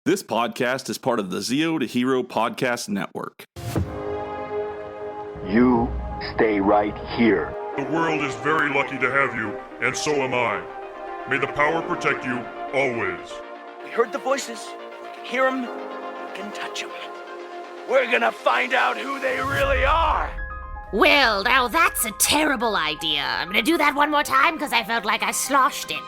This podcast is part of the Zio to Hero podcast network. You stay right here. The world is very lucky to have you, and so am I. May the power protect you always. We heard the voices. We can hear them. We can touch them. We're gonna find out who they really are. Well, now that's a terrible idea. I'm gonna do that one more time because I felt like I sloshed it.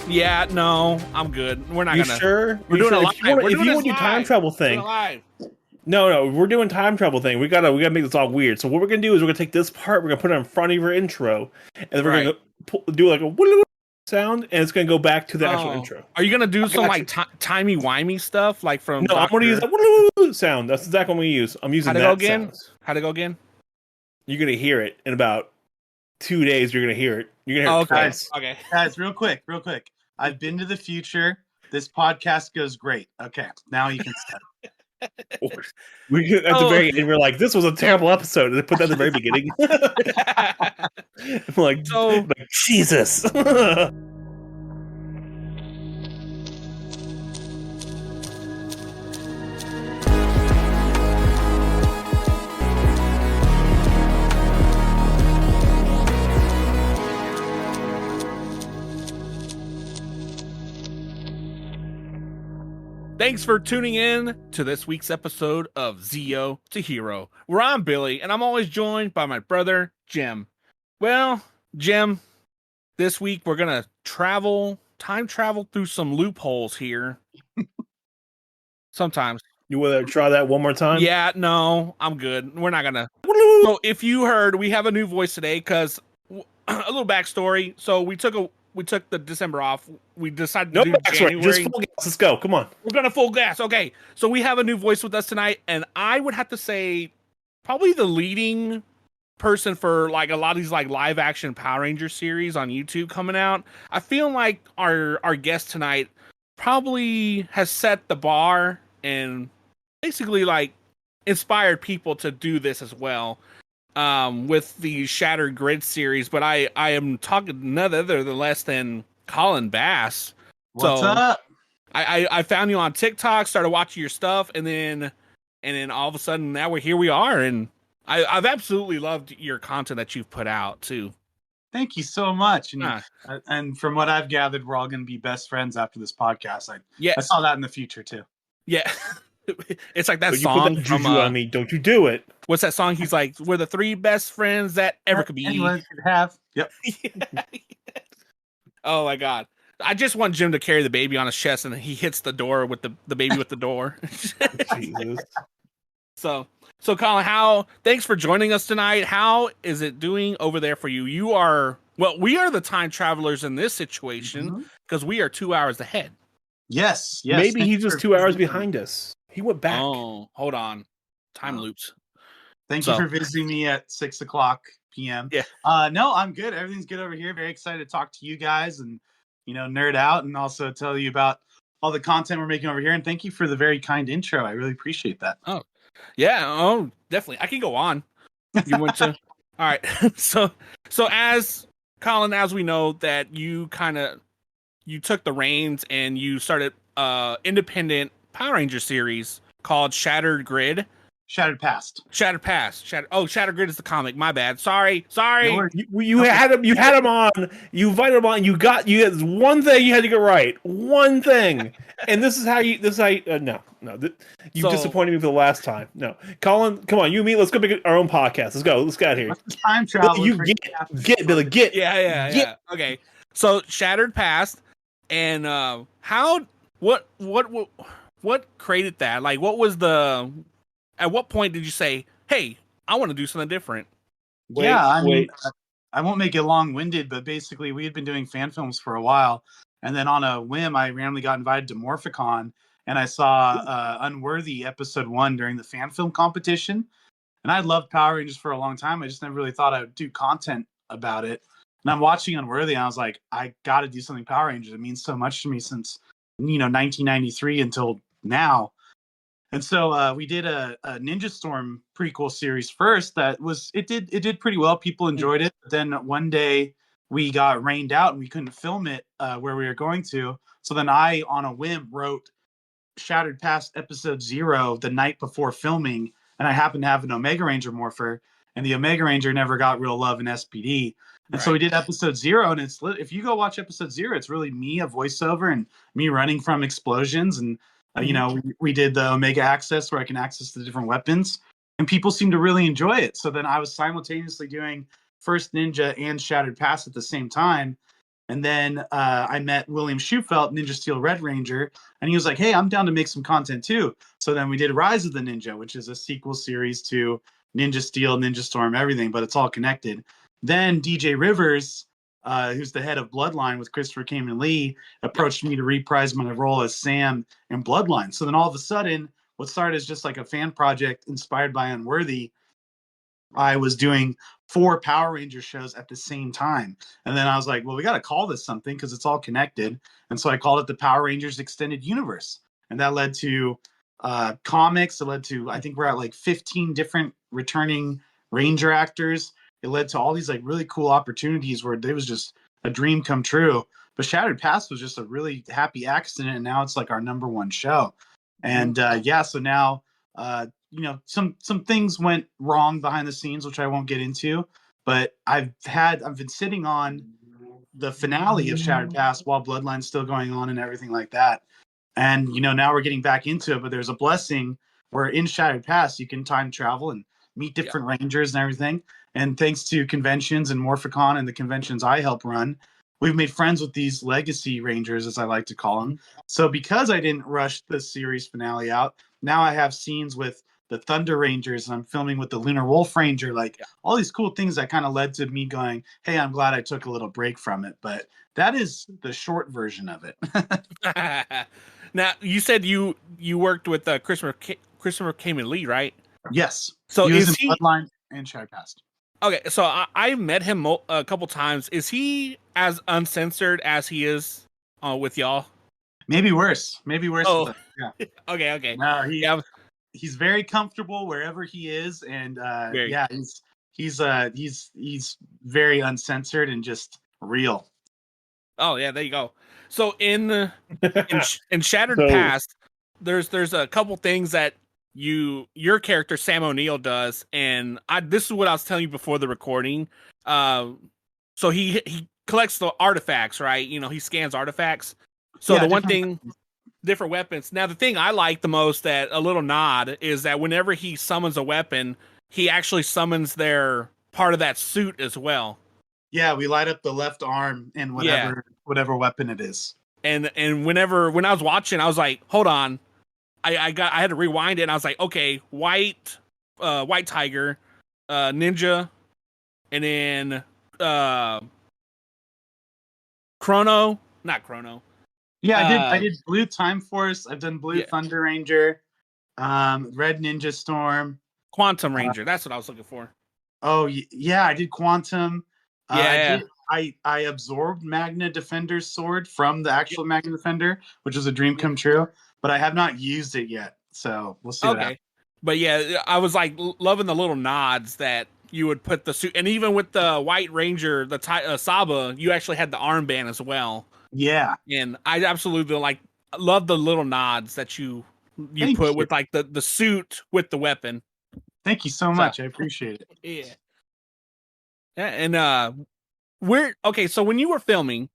Yeah, no, I'm good. We're not You gonna. sure? We're You doing sure? a live. If you want to do time travel thing, no, we're doing time travel thing. We gotta make this all weird. So what we're gonna do is we're gonna take this part, we're gonna put it in front of your intro, and then we're gonna do like a sound, and it's gonna go back to the actual intro. Are you gonna do some like timey wimey stuff like from? No, I'm gonna use that sound. That's exactly what I'm gonna use. I'm using How'd it that go again? sound. How'd it go again? You're gonna hear it in about 2 days. You're gonna hear it. You're gonna hear it twice. Okay. Guys, real quick. I've been to the future. This podcast goes great. Okay, now you can start. At the very end, we're like, this was a terrible episode. And they put that at the very beginning. I'm like, Jesus. Thanks for tuning in to this week's episode of Zio to Hero, where I'm Billy, and I'm always joined by my brother, Jim. Well, Jim, this week we're going to time travel through some loopholes here. Sometimes. You want to try that one more time? Yeah, no, I'm good. We're not going to. So if you heard, we have a new voice today because a little backstory. So we took the December off. We decided to do January. Just full gas. Let's go. Come on. We're gonna full gas. Okay. So we have a new voice with us tonight, and I would have to say probably the leading person for like a lot of these like live action Power Ranger series on YouTube coming out. I feel like our guest tonight probably has set the bar and basically like inspired people to do this as well. With the Shattered Grid series, but I am talking none other than less than Collin Bass. What's up? I found you on TikTok, started watching your stuff, and then all of a sudden now we are, and I've absolutely loved your content that you've put out too. Thank you so much. And from what I've gathered, we're all going to be best friends after this podcast. I saw that in the future too. Yeah. It's like that But song you put that juju on me. Don't you do it. What's that song? He's like, we're the three best friends that ever could be. Anyone could have. Yep. Oh my God. I just want Jim to carry the baby on his chest and he hits the door with the baby with the door. Jesus. So Collin, thanks for joining us tonight. How is it doing over there for you? We are the time travelers in this situation because we are 2 hours ahead. Yes. Maybe he's just 2 hours behind us. He went back. Oh, hold on. Time loops. Thank you for visiting me at 6:00 p.m. Yeah. No, I'm good. Everything's good over here. Very excited to talk to you guys and, nerd out and also tell you about all the content we're making over here. And thank you for the very kind intro. I really appreciate that. Oh, yeah. Oh, definitely. I can go on. You went to. All right. So as Collin, as we know that you took the reins and you started independent Power Ranger series called Shattered Grid. Shattered Past. Shattered Grid is the comic. My bad. Sorry. You had him on. You invited him on. You had one thing you had to get right. One thing. And you disappointed me for the last time. No, Collin, come on, you and me. Let's go make our own podcast. Let's go. Let's get out of here. Time travel. You get Billy. Get. Yeah. Okay. So Shattered Past, and what created that? Like, what was at what point did you say, "Hey, I want to do something different"? I won't make it long-winded, but basically, we had been doing fan films for a while, and then on a whim, I randomly got invited to Morphicon, and I saw Unworthy Episode 1 during the fan film competition. And I loved Power Rangers for a long time. I just never really thought I would do content about it. And I'm watching Unworthy, and I was like, I got to do something Power Rangers. It means so much to me since 1993 until now. And so we did a Ninja Storm prequel series first. It did pretty well. People enjoyed it. But then one day we got rained out and we couldn't film it where we were going to. So then I, on a whim, wrote Shattered Past Episode 0 the night before filming, and I happened to have an Omega Ranger morpher, and the Omega Ranger never got real love in SPD. And so we did Episode 0, and if you go watch Episode 0, it's really me, a voiceover, and me running from explosions. And, we did the Omega Access where I can access the different weapons, and people seem to really enjoy it. So then I was simultaneously doing First Ninja and Shattered Past at the same time. And then I met William Schufelt, Ninja Steel Red Ranger, and he was like, hey, I'm down to make some content too. So then we did Rise of the Ninja, which is a sequel series to Ninja Steel, Ninja Storm, everything, but it's all connected. Then DJ Rivers, who's the head of Bloodline with Christopher Kamen Lee, approached me to reprise my role as Sam in Bloodline. So then all of a sudden, what started as just like a fan project inspired by Unworthy, I was doing 4 Power Ranger shows at the same time. And then I was like, well, we got to call this something because it's all connected. And so I called it the Power Rangers Extended Universe. And that led to comics. It led to, I think we're at like 15 different returning Ranger actors. It led to all these like really cool opportunities where it was just a dream come true. But Shattered Past was just a really happy accident. And now it's like our number 1 show. And so now, some things went wrong behind the scenes, which I won't get into, but I've been sitting on the finale of Shattered Past while Bloodline's still going on and everything like that. And, now we're getting back into it, but there's a blessing where in Shattered Past, you can time travel and meet different Rangers and everything. And thanks to conventions and Morphicon and the conventions I help run, we've made friends with these legacy Rangers, as I like to call them. So because I didn't rush the series finale out, now I have scenes with the Thunder Rangers, and I'm filming with the Lunar Wolf Ranger, all these cool things that kind of led to me going, hey, I'm glad I took a little break from it. But that is the short version of it. Now, you said you worked with Christopher Kamen Lee, right? Yes. So he was is in Bloodline and Shattered Past. Okay, so I met him a couple times. Is he as uncensored as he is with y'all? Maybe worse. Oh. Yeah. Okay. No, he's very comfortable wherever he is, and he's very uncensored and just real. Oh yeah, there you go. So in Shattered Past, there's a couple things that your character Sam O'Neill does, and this is what I was telling you before the recording. So he collects the artifacts, right? He scans artifacts. So the one thing, different weapons. Now the thing I like the most, that a little nod, is that whenever he summons a weapon, he actually summons their part of that suit as well. Yeah, we light up the left arm and whatever weapon it is. And when I was watching, I was like, hold on. I had to rewind it, and I was like, okay, white tiger, ninja, and then not Chrono. Yeah, I did blue Time Force. I've done blue Thunder Ranger, red Ninja Storm, Quantum Ranger. That's what I was looking for. Oh yeah, I did Quantum. Yeah. I absorbed Magna Defender's sword from the actual Magna Defender, which was a dream come true, but I have not used it yet. So we'll see. Okay. But yeah, I was like loving the little nods that you would put the suit, and even with the White Ranger, the Saba, you actually had the armband as well. Yeah. And I absolutely love the little nods that you put with like the suit with the weapon. Thank you so much. I appreciate it. Yeah. And so when you were filming,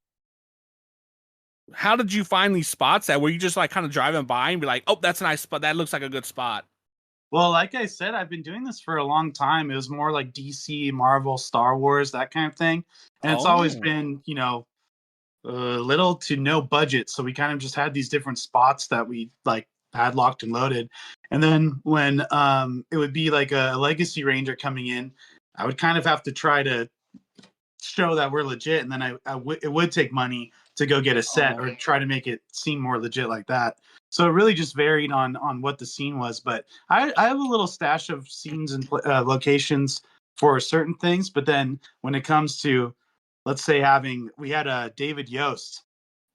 how did you find these spots at? Were you just like kind of driving by and be like, oh, that's a nice spot, that looks like a good spot? Well, like I said, I've been doing this for a long time. It was more like DC, Marvel, Star Wars, that kind of thing. And it's always been, little to no budget. So we kind of just had these different spots that we like had locked and loaded. And then when it would be like a Legacy Ranger coming in, I would kind of have to try to show that we're legit. And then it would take money to go get a set or try to make it seem more legit like that. So it really just varied on what the scene was. But I have a little stash of scenes and locations for certain things. But then when it comes to, let's say we had a David Yost,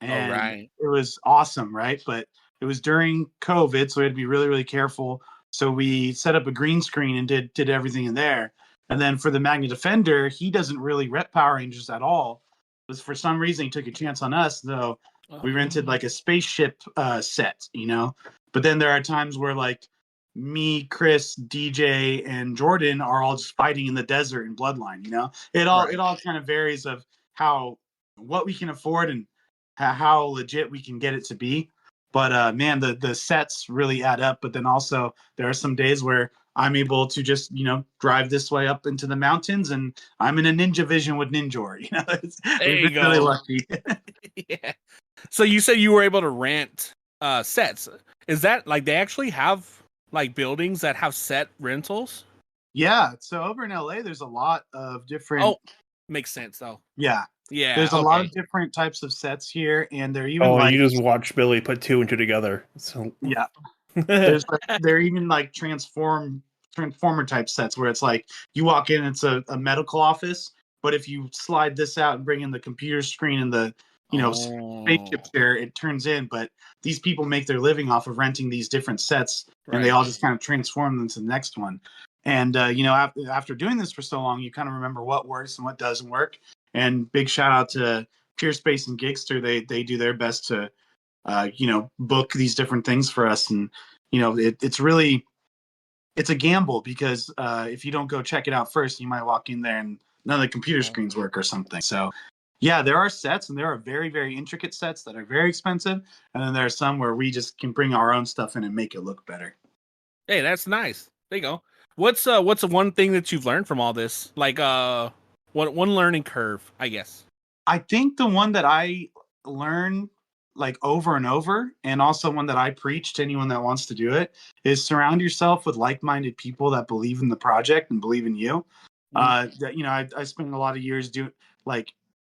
and it was awesome, right? But it was during COVID, so we had to be really, really careful. So we set up a green screen and did everything in there. And then for the Magna Defender, he doesn't really rep Power Rangers at all. But for some reason, he took a chance on us, though. We rented like a spaceship set, you know. But then there are times where like me, Chris, DJ, and Jordan are all just fighting in the desert in Bloodline. You know, it all kind of varies of what we can afford and how legit we can get it to be. But man, the sets really add up. But then also there are some days where I'm able to just, you know, drive this way up into the mountains, and I'm in a ninja vision with Ninjor. You know, we've been really lucky. Yeah. So you said you were able to rent sets. Is that like they actually have like buildings that have set rentals? Yeah. So over in LA, there's a lot of different. Oh, makes sense though. Yeah. Yeah. There's a lot of different types of sets here, and they're even you just watch Billy put 2 and 2 together. So yeah. They're even like transformer type sets where it's like you walk in, it's a medical office, but if you slide this out and bring in the computer screen and the spaceship chair, it turns in. But these people make their living off of renting these different sets, and they all just kind of transform them to the next one. And you know, after doing this for so long, you kind of remember what works and what doesn't work. And big shout out to Pure Space and Gigster. They do their best to you know, book these different things for us. And you know, it's a gamble because if you don't go check it out first, you might walk in there and none of the computer screens work or something. So yeah, there are sets, and there are very, very intricate sets that are very expensive. And then there are some where we just can bring our own stuff in and make it look better. Hey, that's nice. There you go. What's one thing that you've learned from all this? Like one learning curve, I guess. I think the one that I learn like over and over, and also one that I preach to anyone that wants to do it, is surround yourself with like-minded people that believe in the project and believe in you. That, you know, I spent a lot of years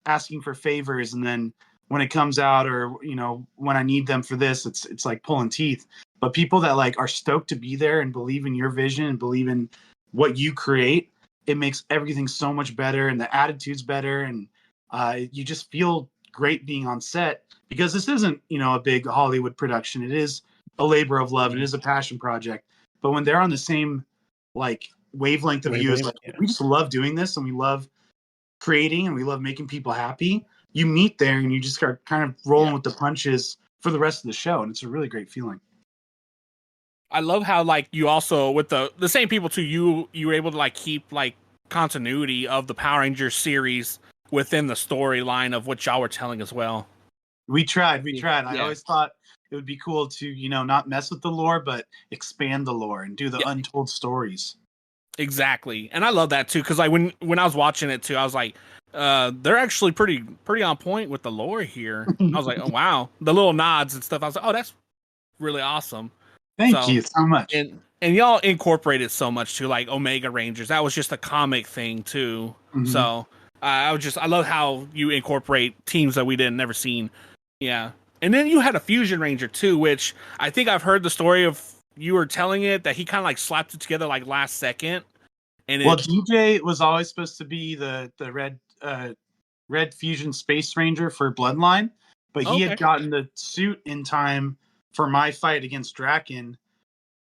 asking for favors, and then when it comes out, or you know, when I need them for this, it's like pulling teeth. But people that like are stoked to be there and believe in your vision and believe in what you create, it makes everything so much better, and the attitude's better, and you just feel great being on set, because this isn't, you know, a big Hollywood production. It is a labor of love. It is a passion project. But when they're on the same like wavelength of you, is like, we just love doing this, and we love creating, and we love making people happy. You meet there, and you just start kind of rolling with the punches for the rest of the show, and it's a really great feeling. I love how like you also with the same people too. You were able to like keep like continuity of the Power Rangers series within the storyline of what y'all were telling as well. We tried. I always thought it would be cool to, you know, not mess with the lore, but expand the lore and do the untold stories. Exactly. And I love that too, because like when I was watching it too, I was like, they're actually pretty on point with the lore here. I was like, oh wow, the little nods and stuff. I was like, oh, that's really awesome. Thank you so much. And y'all incorporated so much too, like Omega Rangers. That was just a comic thing too. Mm-hmm. So I love how you incorporate teams that we never seen. Yeah. And then you had a Fusion Ranger too, which I think I've heard the story of, you were telling it that he kind of like slapped it together like last second. And DJ was always supposed to be the red Fusion Space Ranger for Bloodline, but he had gotten the suit in time for my fight against Draken.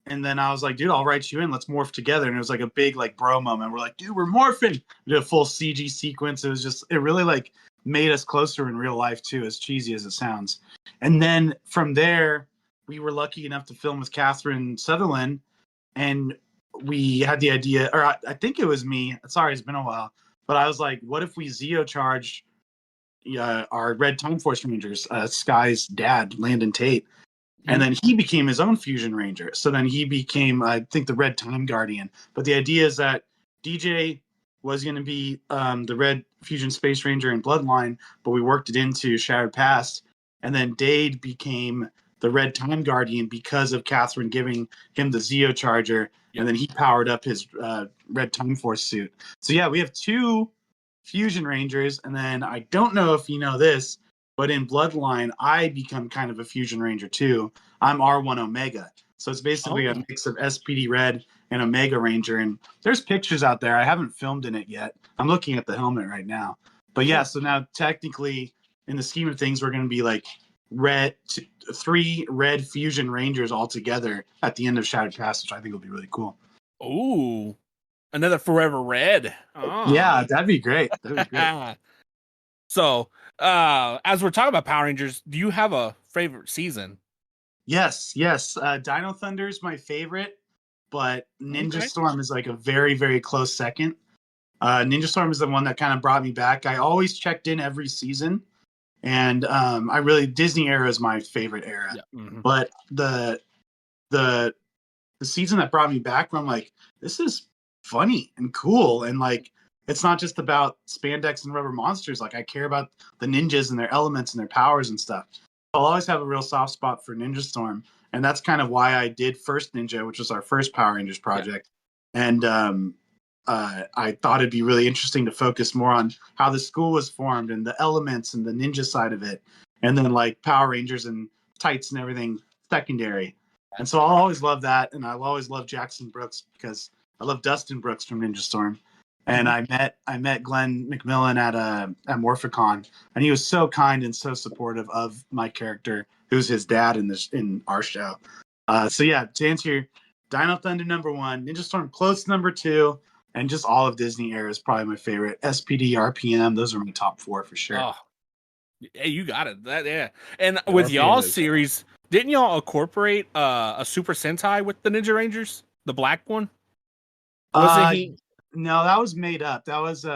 And then I was like, dude, I'll write you in. Let's morph together. And it was like a big like bro moment. We're like, dude, we're morphing. We did a full CG sequence. It really like made us closer in real life too, as cheesy as it sounds. And then from there, we were lucky enough to film with Catherine Sutherland. And we had the idea, or I think it was me. Sorry, it's been a while. But I was like, what if we Zeo charge our Red Time Force Rangers, Sky's dad, Landon Tate? And then he became his own Fusion Ranger. So then he became, I think, the Red Time Guardian. But the idea is that DJ was going to be the Red Fusion Space Ranger in Bloodline, but we worked it into Shattered Past. And then Dade became the Red Time Guardian because of Catherine giving him the Zeo Charger. Yep. And then he powered up his Red Time Force suit. So yeah, we have 2 Fusion Rangers. And then I don't know if you know this, but in Bloodline, I become kind of a Fusion Ranger too. I'm R1 Omega. So it's basically a mix of SPD Red and Omega Ranger. And there's pictures out there. I haven't filmed in it yet. I'm looking at the helmet right now. But yeah, so now technically, in the scheme of things, we're going to be like three red fusion rangers all together at the end of Shattered Past, which I think will be really cool. Ooh, another Forever Red. Oh. Yeah, that'd be great. That'd be great. So, as we're talking about Power Rangers, do you have a favorite season? Yes. Dino Thunder is my favorite, but Ninja Okay. Storm is like a very, very close second. Ninja Storm is the one that kind of brought me back. I always checked in every season, and Disney era is my favorite era. Yeah. Mm-hmm. But the season that brought me back, where I'm like, this is funny and cool, and like it's not just about spandex and rubber monsters. Like I care about the ninjas and their elements and their powers and stuff. I'll always have a real soft spot for Ninja Storm, and that's kind of why I did First Ninja, which was our first Power Rangers project. Yeah. And I thought it'd be really interesting to focus more on how the school was formed and the elements and the ninja side of it, and then like Power Rangers and tights and everything secondary. And so I'll always love that, and I'll always love Jackson Brooks because I love Dustin Brooks from Ninja Storm. And I met Glenn McMillan at Morphicon, and he was so kind and so supportive of my character, who's his dad in our show. So yeah, to answer your Dino Thunder #1, Ninja Storm close #2, and just all of Disney era is probably my favorite. SPD, RPM, those are my top 4 for sure. Oh, hey, you got it. And with y'all's series, didn't y'all incorporate a Super Sentai with the Ninja Rangers, the black one? Was he? No, that was made up. That was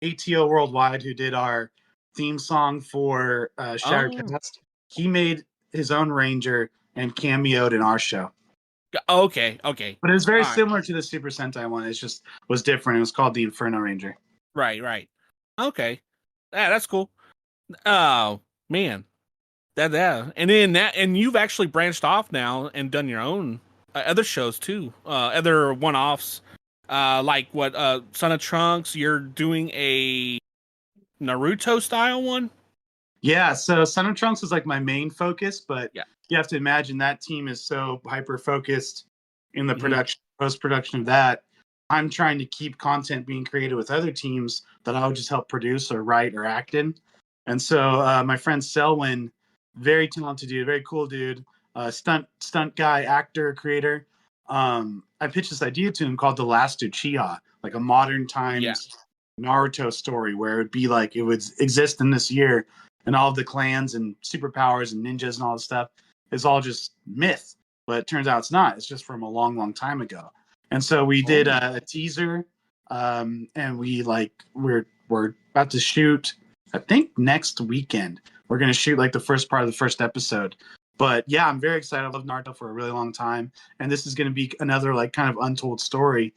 ATO Worldwide, who did our theme song for Shattered Past. He made his own Ranger and cameoed in our show. Okay. But it was very similar to the Super Sentai one. It just was different. It was called the Inferno Ranger. Right. Okay. Yeah, that's cool. Oh, man. And you've actually branched off now and done your own other shows too. Other one-offs. Like what Son of Trunks, you're doing a Naruto style one? Yeah, so Son of Trunks is like my main focus, but yeah, you have to imagine that team is so hyper focused in the production, post-production of that. I'm trying to keep content being created with other teams that I would just help produce or write or act in. And so my friend Selwyn, very talented dude, very cool dude, stunt guy, actor, creator. I pitched this idea to him called The Last Uchiha, like a modern times Naruto story where it would be like it would exist in this year, and all of the clans and superpowers and ninjas and all this stuff is all just myth. But it turns out it's not. It's just from a long, long time ago. And so we did a teaser, and we're about to shoot, I think next weekend. We're going to shoot like the first part of the first episode. But yeah, I'm very excited. I love Naruto for a really long time. And this is going to be another like kind of untold story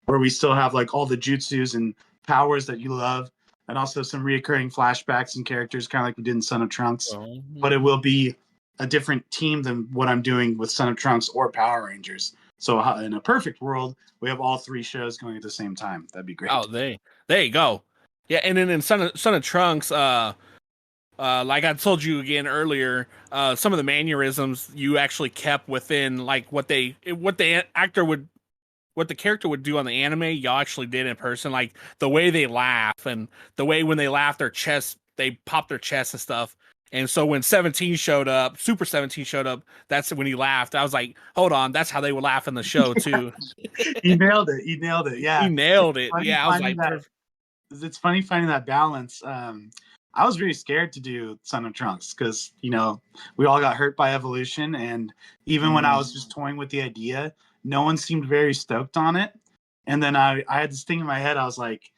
where we still have like all the jutsus and powers that you love, and also some reoccurring flashbacks and characters, kind of like we did in Son of Trunks. But it will be a different team than what I'm doing with Son of Trunks or Power Rangers. So in a perfect world, we have all 3 shows going at the same time. That'd be great. Oh, there you go. Yeah, and then in Son of Trunks, like I told you again earlier, some of the mannerisms you actually kept within like what the character would do on the anime, y'all actually did in person. Like the way they laugh and the way when they laugh, they pop their chest and stuff. And so when Super 17 showed up, that's when he laughed. I was like, hold on, that's how they would laugh in the show too. You nailed it. Yeah. He nailed it. Yeah, I was like, it's funny finding that balance. I was really scared to do Son of Trunks because, we all got hurt by evolution. And even when I was just toying with the idea, no one seemed very stoked on it. And then I had this thing in my head. I was like,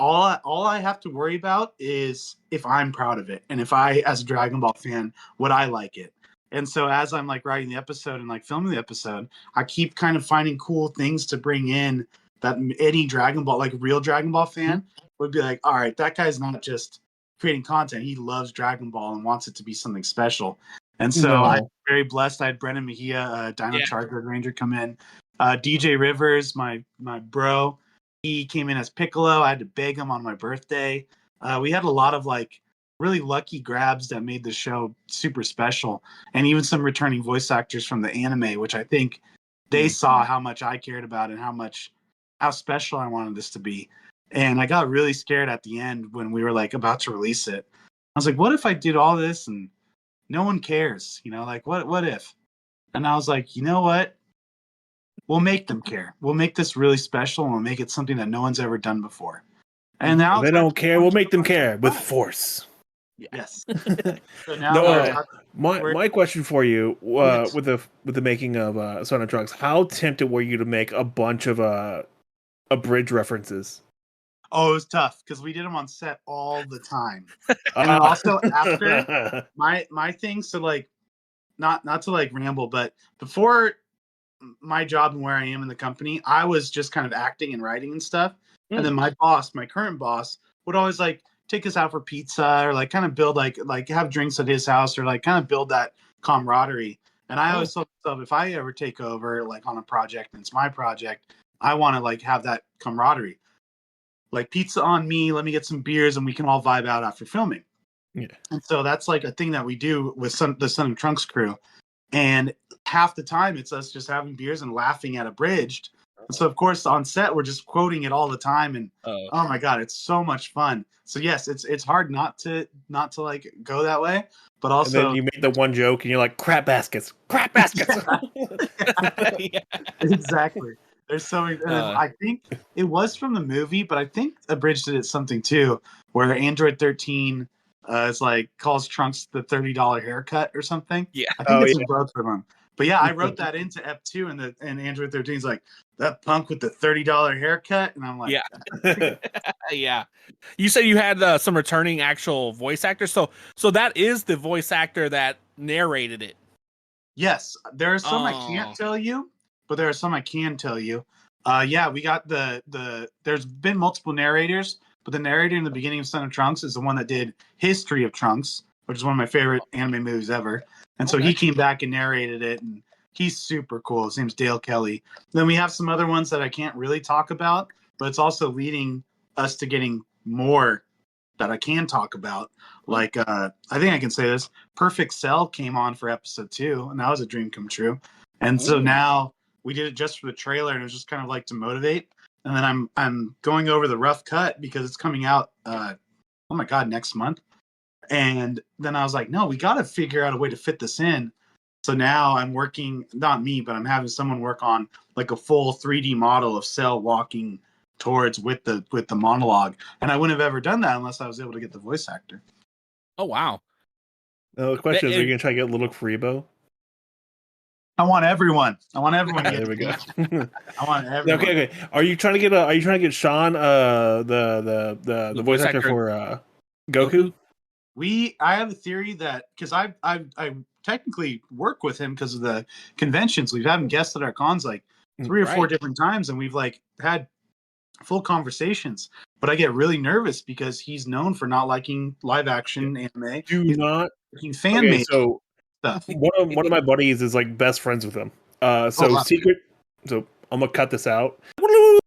all I have to worry about is if I'm proud of it. And if I, as a Dragon Ball fan, would I like it? And so as I'm like writing the episode and like filming the episode, I keep kind of finding cool things to bring in that any Dragon Ball, like real Dragon Ball fan would be like, all right, that guy's not just creating content. He loves Dragon Ball and wants it to be something special. And so I'm very blessed. I had Brennan Mejia, Dino Charger Ranger, come in. DJ Rivers, my bro, he came in as Piccolo. I had to beg him on my birthday. We had a lot of like really lucky grabs that made the show super special. And even some returning voice actors from the anime, which I think they saw how much I cared about and how special I wanted this to be. And I got really scared at the end when we were like about to release it. was like, what if I did all this and no one cares? You know, like what if? And I was like, you know what? We'll make them care. We'll make this really special and we'll make it something that no one's ever done before. And now they don't care. We'll make them care with force. Yes. So now my question for you Yes. with the making of Son of Trunks, how tempted were you to make a bunch of abridged references? Oh, it was tough because we did them on set all the time. And then also after my thing, so like not to like ramble, but before my job and where I am in the company, I was just kind of acting and writing and stuff. And then my boss, my current boss, would always like take us out for pizza or like kind of build like have drinks at his house or like kind of build that camaraderie. And I always thought, if I ever take over like on a project and it's my project, I want to like have that camaraderie. Like pizza on me, let me get some beers and we can all vibe out after filming. Yeah. And so that's like a thing that we do with the Son of Trunks crew. And half the time it's us just having beers and laughing at Abridged. And so of course on set we're just quoting it all the time and oh my god, it's so much fun. So yes, it's hard not to like go that way, but also and then you make the one joke and you're like crap baskets. Yeah, exactly. There's so many, I think it was from the movie, but I think Abridged did it something too, where Android 13 is like calls Trunks the $30 haircut or something. Yeah, I think it's in both of them. But yeah, I wrote that into Ep 2, and Android 13 is like that punk with the $30 haircut, and I'm like, yeah, yeah. You said you had some returning actual voice actors, so that is the voice actor that narrated it. Yes, there are some I can't tell you, but there are some I can tell you. Yeah, we got the. There's been multiple narrators, but the narrator in the beginning of Son of Trunks is the one that did History of Trunks, which is one of my favorite anime movies ever. And so he came back and narrated it, and he's super cool. His name's Dale Kelly. Then we have some other ones that I can't really talk about, but it's also leading us to getting more that I can talk about. Like, I think I can say this. Perfect Cell came on for episode 2, and that was a dream come true. And so now we did it just for the trailer, and it was just kind of like to motivate. And then I'm going over the rough cut because it's coming out, oh my God, next month. And then I was like, no, we got to figure out a way to fit this in. So now I'm working, not me, but I'm having someone work on like a full 3D model of Cell walking towards with the monologue. And I wouldn't have ever done that unless I was able to get the voice actor. Oh, wow. The question is, are you going to try to get Little Freebo? I want everyone. I want everyone. There we go. I want everyone. Okay. Are you trying to get Sean, the voice actor for Goku? I have a theory that because I technically work with him because of the conventions. We've had him guest at our cons like 3 or 4 different times, and we've like had full conversations. But I get really nervous because he's known for not liking live action anime. He's fan made stuff. One of my buddies is like best friends with him. Secret. So I'm gonna cut this out.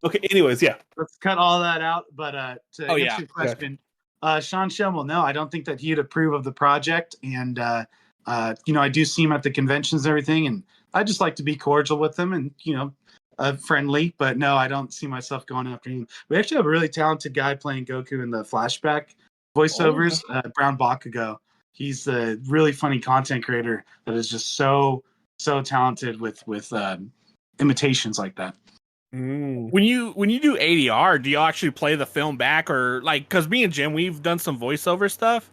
Okay. Anyways, yeah. Let's cut all that out. But to answer your question, Sean Schemmel, no, I don't think that he'd approve of the project. And I do see him at the conventions and everything, and I just like to be cordial with him and friendly. But no, I don't see myself going after him. We actually have a really talented guy playing Goku in the flashback voiceovers, Brown Bakugo. He's a really funny content creator that is just so talented with imitations like that. When you do ADR, do you actually play the film back, or like, because me and Jim, we've done some voiceover stuff,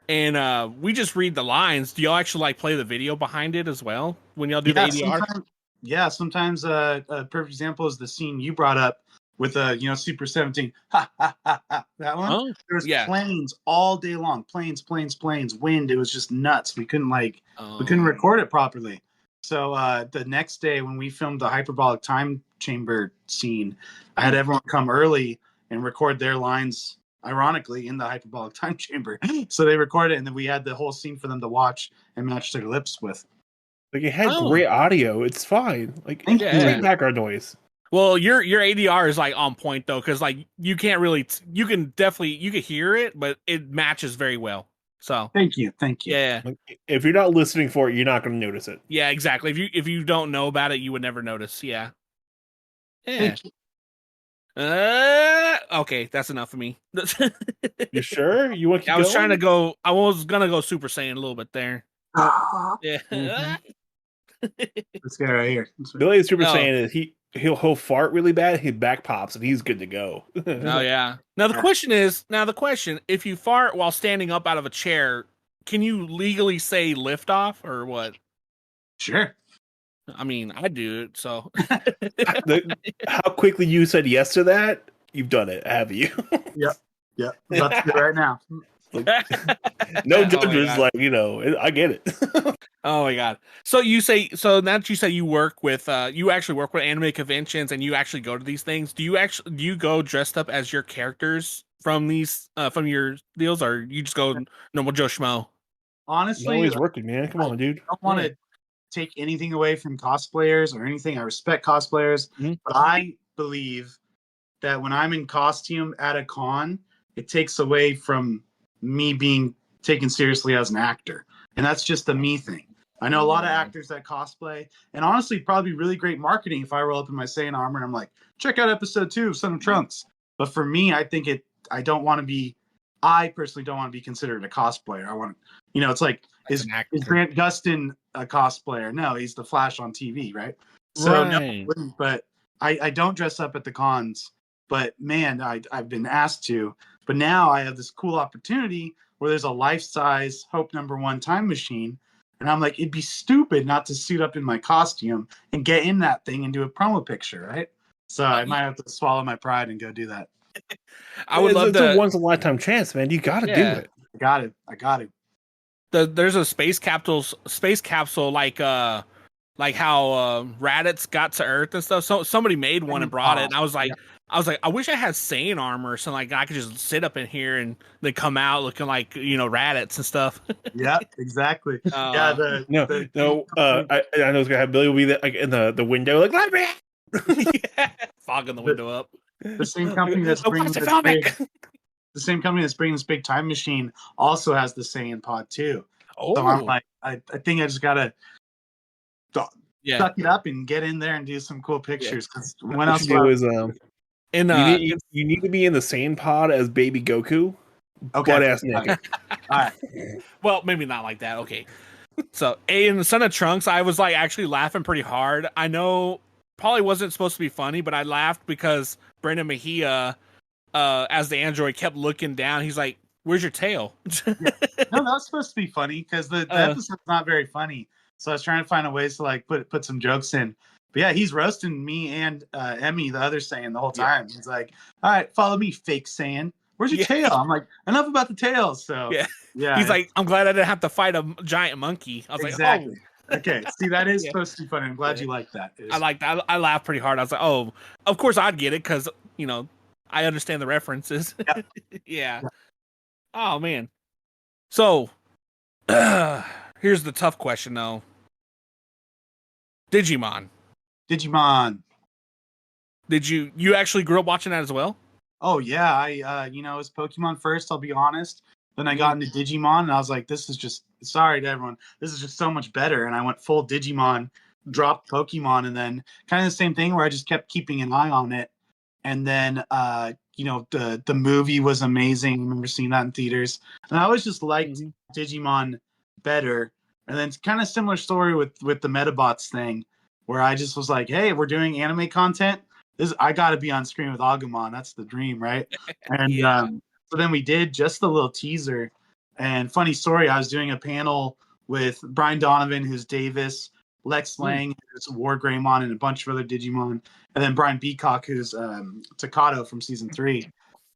and we just read the lines. Do y'all actually like play the video behind it as well when y'all do the ADR? Sometimes a perfect example is the scene you brought up with Super 17. That one. There's planes all day long. Planes, wind. It was just nuts. We couldn't record it properly. So the next day when we filmed the hyperbolic time chamber scene, I had everyone come early and record their lines, ironically, in the hyperbolic time chamber. So they recorded it, and then we had the whole scene for them to watch and match their lips with. Like, it had great audio. It's fine. Like, background noise. Well, your ADR is like on point though, because like you can't really, you can hear it, but it matches very well. So thank you. Yeah. If you're not listening for it, you're not going to notice it. Yeah, exactly. If you don't know about it, you would never notice. Yeah. Thank you. Okay, that's enough for me. You sure? You want to keep I was going? trying to go. I was gonna go Super Saiyan a little bit there. Yeah. This guy right here. The only Super Oh. Saiyan is he'll fart really bad, his back pops, and he's good to go. Oh yeah. Now the question: if you fart while standing up out of a chair, can you legally say liftoff or what? Sure. I mean, I do it, so. How quickly you said yes to that? You've done it, have you? Yep. I'm about to do it right now. No judges, I get it. Oh my god! So now that you say you actually work with anime conventions and you actually go to these things. Do you go dressed up as your characters from these from your deals, or you just go normal Joe Schmo? Honestly, Always working, man. Come on, dude. I don't want to take anything away from cosplayers or anything. I respect cosplayers, but I believe that when I'm in costume at a con, it takes away from me being taken seriously as an actor. And that's just a me thing. I know a lot of actors that cosplay, and honestly, probably really great marketing if I roll up in my Saiyan armor and I'm like, check out episode 2 of Son of Trunks. But for me, I personally don't want to be considered a cosplayer. I want to, it's like, is Grant Gustin a cosplayer? No, he's the Flash on TV, right? So, no, but I don't dress up at the cons, but man, I've been asked to. But now I have this cool opportunity where there's a life-size Hope #1 time machine. And I'm like, it'd be stupid not to suit up in my costume and get in that thing and do a promo picture, right? So I might have to swallow my pride and go do that. I would love to. It's a once in a lifetime chance, man. You got to do it. I got it. There's a space capsule like how Raditz got to Earth and stuff. So somebody made one and brought it, and I was like, I wish I had Saiyan armor or something like that. I could just sit up in here and they come out looking like Raditz and stuff. Yeah, exactly. I know it's gonna have Billy will be there, like in the window, like let me. Fogging the window up. The same company that's bringing this big time machine also has the Saiyan pod too. Oh, so I'm like, I think I just gotta suck it up and get in there and do some cool pictures. Because when else do is you need to be in the Saiyan pod as Baby Goku. Okay. Butt ass naked. All right. Well, maybe not like that. Okay. So in the Son of Trunks, I was like actually laughing pretty hard. I know probably wasn't supposed to be funny, but I laughed because Brendan Mejia, as the android, kept looking down. He's like, "Where's your tail?" No, that was supposed to be funny because the episode's not very funny. So I was trying to find a ways to like put some jokes in. But yeah, he's roasting me and Emmy, the other Saiyan, the whole time. He's like, "All right, follow me, fake Saiyan. Where's your tail?" I'm like, "Enough about the tail." So yeah. He's like, "I'm glad I didn't have to fight a giant monkey." I was exactly. like, "Oh, okay." See, that is supposed to be funny. I'm glad you like that. I like that. I laughed pretty hard. I was like, "Oh, of course I'd get it because I understand the references." Yep. Yeah. Oh man. So, here's the tough question though. Digimon. Did you actually grew up watching that as well? Oh yeah, I it was Pokemon first, I'll be honest. Then I got into Digimon and I was like, this is just sorry to everyone. This is just so much better. And I went full Digimon, dropped Pokemon, and then kind of the same thing where I just kept keeping an eye on it. And then the movie was amazing. I remember seeing that in theaters. And I always just liked Digimon better. And then it's kind of similar story with the Metabots thing, where I just was like, hey, we're doing anime content. I got to be on screen with Agumon. That's the dream, right? And so then we did just a little teaser. And funny story, I was doing a panel with Brian Donovan, who's Davis, Lex Lang, who's War Greymon, and a bunch of other Digimon, and then Brian Beacock, who's Takato from season 3.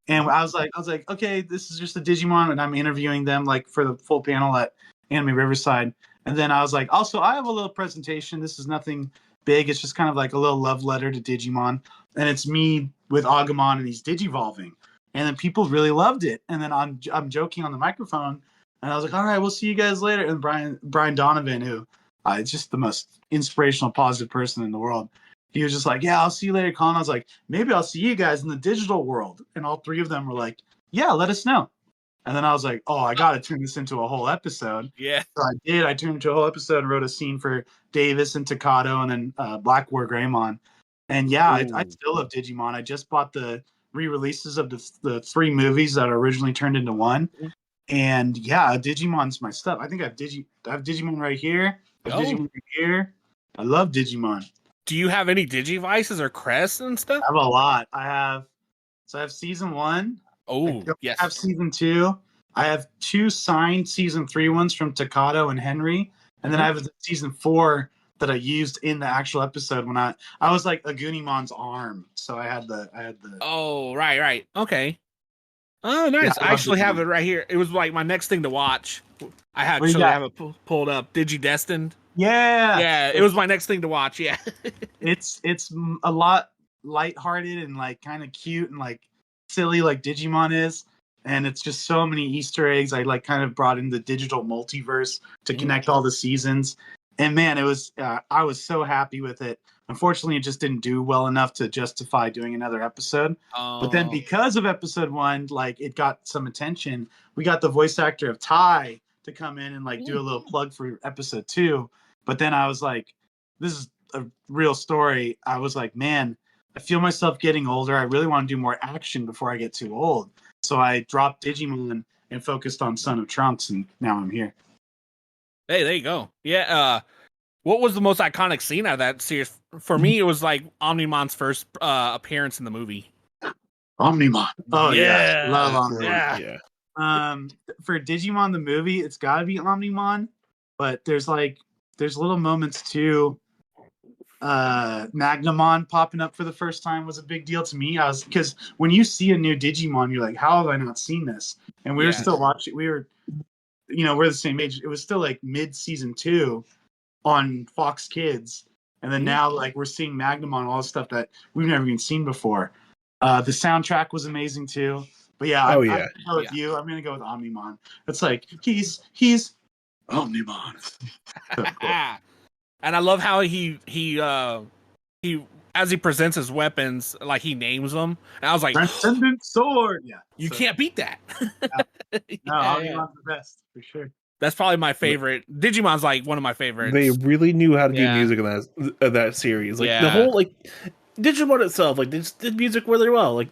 And I was like, okay, this is just a Digimon, and I'm interviewing them like for the full panel at Anime Riverside. And then I was like, also, I have a little presentation. This is nothing big. It's just kind of like a little love letter to Digimon. And it's me with Agumon, and he's digivolving. And then people really loved it. And then I'm joking on the microphone, and I was like, all right, we'll see you guys later. And Brian Donovan, who is just the most inspirational, positive person in the world, he was just like, yeah, I'll see you later, Colin. I was like, maybe I'll see you guys in the digital world. And all three of them were like, yeah, let us know. And then I was like, oh, I got to turn this into a whole episode. Yeah. So I did. I turned into a whole episode and wrote a scene for Davis and Takato and then Black War Greymon. And yeah, I still love Digimon. I just bought the re-releases of the 3 movies that are originally turned into one. And yeah, Digimon's my stuff. I think I have Digimon right here. I have Digimon right here. I love Digimon. Do you have any Digivices or crests and stuff? I have a lot. I have season 1. Oh, yes. I have season 2. I have 2 signed season 3 ones from Takato and Henry. And then I have season 4 that I used in the actual episode when I was like Agunimon's arm. So I had the Oh, right. Okay. Oh, nice. Yeah, I actually have it right here. It was like my next thing to watch. I have it pulled up. Digidestined. Yeah. It was my next thing to watch. Yeah. It's a lot lighthearted and like kind of cute and like silly like Digimon is. And it's just so many Easter eggs. I like kind of brought in the digital multiverse to connect all the seasons. And man, it was I was so happy with it. Unfortunately, it just didn't do well enough to justify doing another episode. But then because of episode 1, like it got some attention. We got the voice actor of Tai to come in and like do a little plug for episode 2. But then I was like, this is a real story. I was like, man, I feel myself getting older. I really want to do more action before I get too old. So I dropped Digimon and focused on Son of Trunks, and now I'm here. Hey, there you go. Yeah. What was the most iconic scene out of that series? For me, it was like Omnimon's first appearance in the movie. Omnimon. Oh yeah, love Omnimon. Yeah. For Digimon the movie, it's got to be Omnimon, but there's little moments too. Magnamon popping up for the first time was a big deal to me. Because when you see a new Digimon, you're like, how have I not seen this? And we were still watching. We're the same age. It was still like mid season 2 on Fox Kids, and then now like we're seeing Magnamon, all this stuff that we've never even seen before. The soundtrack was amazing too. But yeah, I'm gonna go with you. I'm gonna go with Omnimon. It's like he's Omnimon. So cool. And I love how he as he presents his weapons, like he names them. And I was like, Transcendent Sword. Yeah, you can't beat that. No, Omnimon's the best for sure. That's probably my favorite. Digimon's like one of my favorites. They really knew how to do music in that series. Like the whole like Digimon itself, like they just did music really well. Like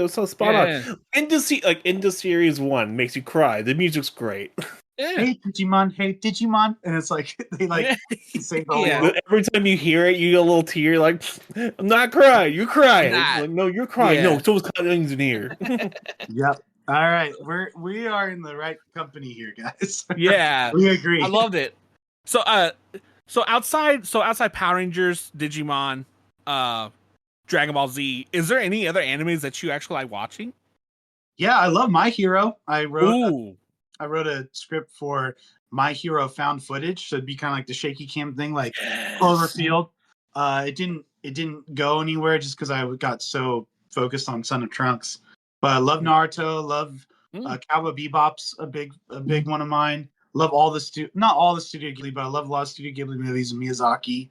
so spot on. Into series 1 makes you cry. The music's great. Yeah. Hey Digimon, and it's like they like say the whole every time you hear it, you get a little tear. Like, I'm not crying, you're crying. Like, no, you're crying. No, so's Cunning's in here. Yep. All right, we are in the right company here, guys. Yeah, we agree. I loved it. So outside Power Rangers, Digimon, Dragon Ball Z, is there any other animes that you actually like watching? Yeah, I love My Hero. I wrote a script for My Hero found footage, so it'd be kind of like the shaky cam thing, like Cloverfield. It didn't go anywhere just because I got so focused on Son of Trunks. But I love Naruto. Love Cowboy Bebop's a big one of mine. Love all not all the Studio Ghibli, but I love a lot of Studio Ghibli movies and Miyazaki.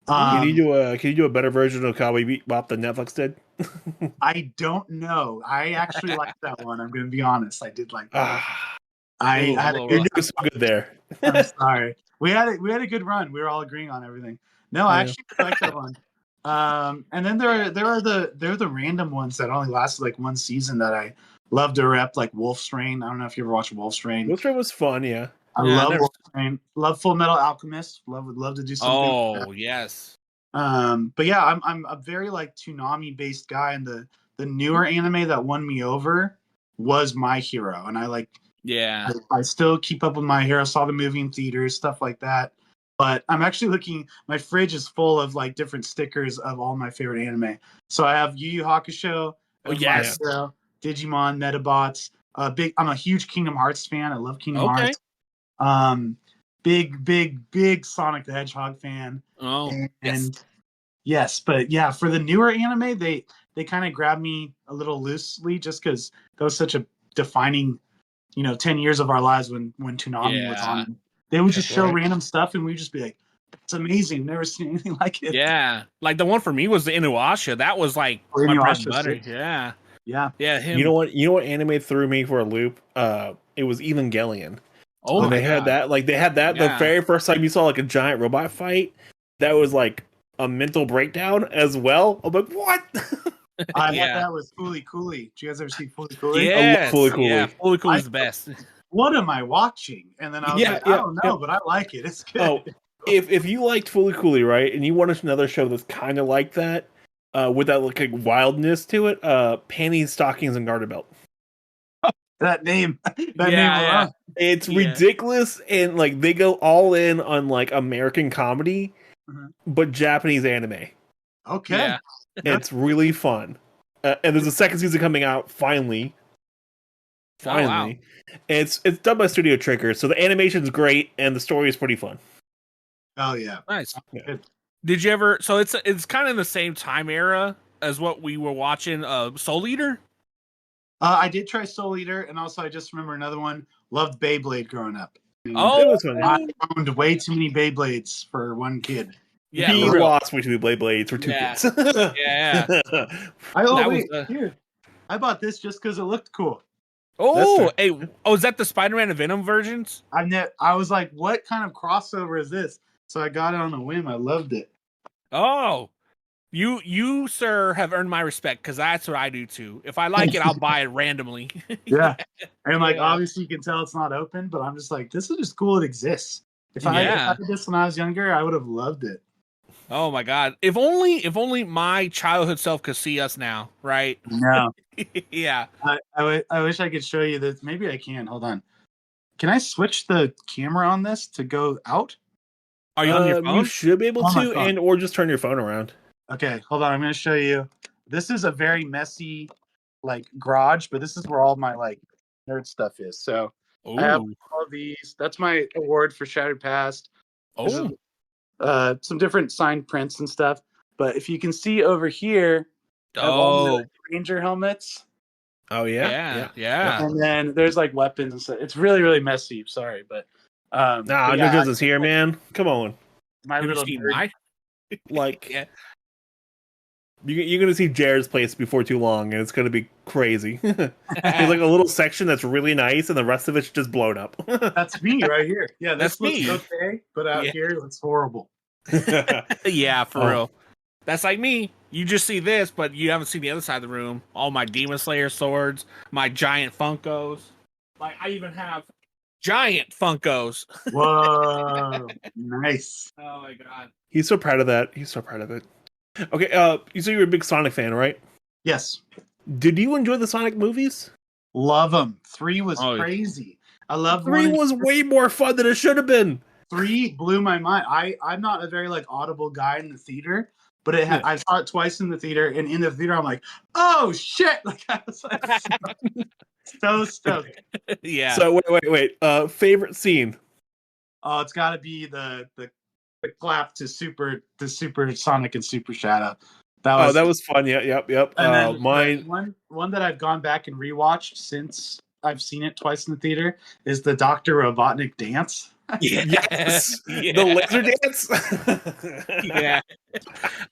Can you do a better version of Cowboy Bebop than Netflix did? I don't know. I actually liked that one. I'm going to be honest. I did like that. I had a good. So good there. I'm sorry. We had a good run. We were all agreeing on everything. No, I actually liked that one. And then there are the random ones that only lasted like one season that I love to rep, like Wolf's Rain. I don't know if you ever watched Wolf's Rain. Wolf's Rain was fun, yeah. I love Wolf's Rain. Love Full Metal Alchemist. Would love to do something. Oh yes. But yeah, I'm a very like Toonami based guy, and the newer anime that won me over was My Hero, and I still keep up with My Hero. Saw the movie in theaters, stuff like that. But I'm actually looking. My fridge is full of like different stickers of all my favorite anime. So I have Yu Yu Hakusho, My Hero, Digimon, Metabots. I'm a huge Kingdom Hearts fan. I love Kingdom Hearts. Big Sonic the Hedgehog fan. Oh, and yes, but yeah, for the newer anime, they kind of grabbed me a little loosely just because that was such a defining, 10 years of our lives when Toonami was on. They would just show random stuff, and we'd just be like, "It's amazing! I've never seen anything like it." Yeah, like the one for me was the Inuyasha. That was like my bread and butter. Yeah. Him. You know what anime threw me for a loop? It was Evangelion. Oh, they had that. Like they had that the very first time you saw like a giant robot fight. That was like a mental breakdown as well. I'm like, what? I love that with Fooly Cooley. Did you guys ever see Fooly Cooley? Yes, Fooly Cooley. yeah, Fooly Cooley's the best. What am I watching? And then I was like, I don't know, but I like it. It's good. Oh, if you liked Fooly Cooley, right, and you want another show that's kind of like that, with that like wildness to it, Panties, Stockings, and Garter Belt. That name alone. It's ridiculous, and like they go all in on like American comedy, but Japanese anime. Okay, Yeah. It's really fun, and there's a second season coming out finally. Oh, wow. It's done by Studio Trigger, so the animation's great and the story is pretty fun. Oh yeah, Nice. Yeah. Did you ever? So it's kind of in the same time era as what we were watching. Soul Eater. I did try Soul Eater, and also I just remember another one. Loved Beyblade growing up. It was fun. I owned way too many Beyblades for one kid. Yeah, he lost way too many Blades for two kids. Yeah. Here, I bought this just because it looked cool. Oh, hey, is that the Spider-Man and Venom versions? I was like, what kind of crossover is this? So I got it on a whim. I loved it. Oh, you sir have earned my respect because that's what I do too. If I like it, I'll buy it randomly. Yeah, and like obviously you can tell it's not open, but I'm just like, this is just cool. It exists. If I had this when I was younger, I would have loved it. Oh my god! If only my childhood self could see us now, right? No. Yeah. I wish I could show you this. Maybe I can. Hold on. Can I switch the camera on this to go out? Are you on your phone? You should be able to, and or just turn your phone around. Okay, hold on. I'm going to show you. This is a very messy, like garage, but this is where all my like nerd stuff is. So I have all these. That's my award for Shattered Past. Oh. Some different signed prints and stuff. But if you can see over here, all the Ranger helmets. Oh yeah. And then there's like weapons and stuff. It's really, really messy. Sorry, but no justice here, man. Come on. My little like you're gonna see Jared's place before too long, and it's gonna be crazy. There's like a little section that's really nice, and the rest of it's just blown up. That's me right here. Yeah, that's me. Okay, but out here it's horrible. Yeah, for real. That's like me. You just see this, but you haven't seen the other side of the room. All my Demon Slayer swords, my giant Funkos. Like I even have giant Funkos. Whoa, nice. Oh my god. He's so proud of that. He's so proud of it. Okay, you said you're a big Sonic fan, right? Yes. Did you enjoy the Sonic movies? Love them. 3 was crazy. I love 3 was way more fun than it should have been. 3 blew my mind. I'm not a very like audible guy in the theater, but I saw it twice in the theater, and in the theater I'm like, oh shit! Like I was like so stoked. Yeah. So wait. Favorite scene? Oh, it's got to be the clap to Super Sonic and Super Shadow. That was fun. Yep. And then mine one that I've gone back and rewatched since I've seen it twice in the theater is the Dr. Robotnik dance. Yes. The laser dance. Yeah.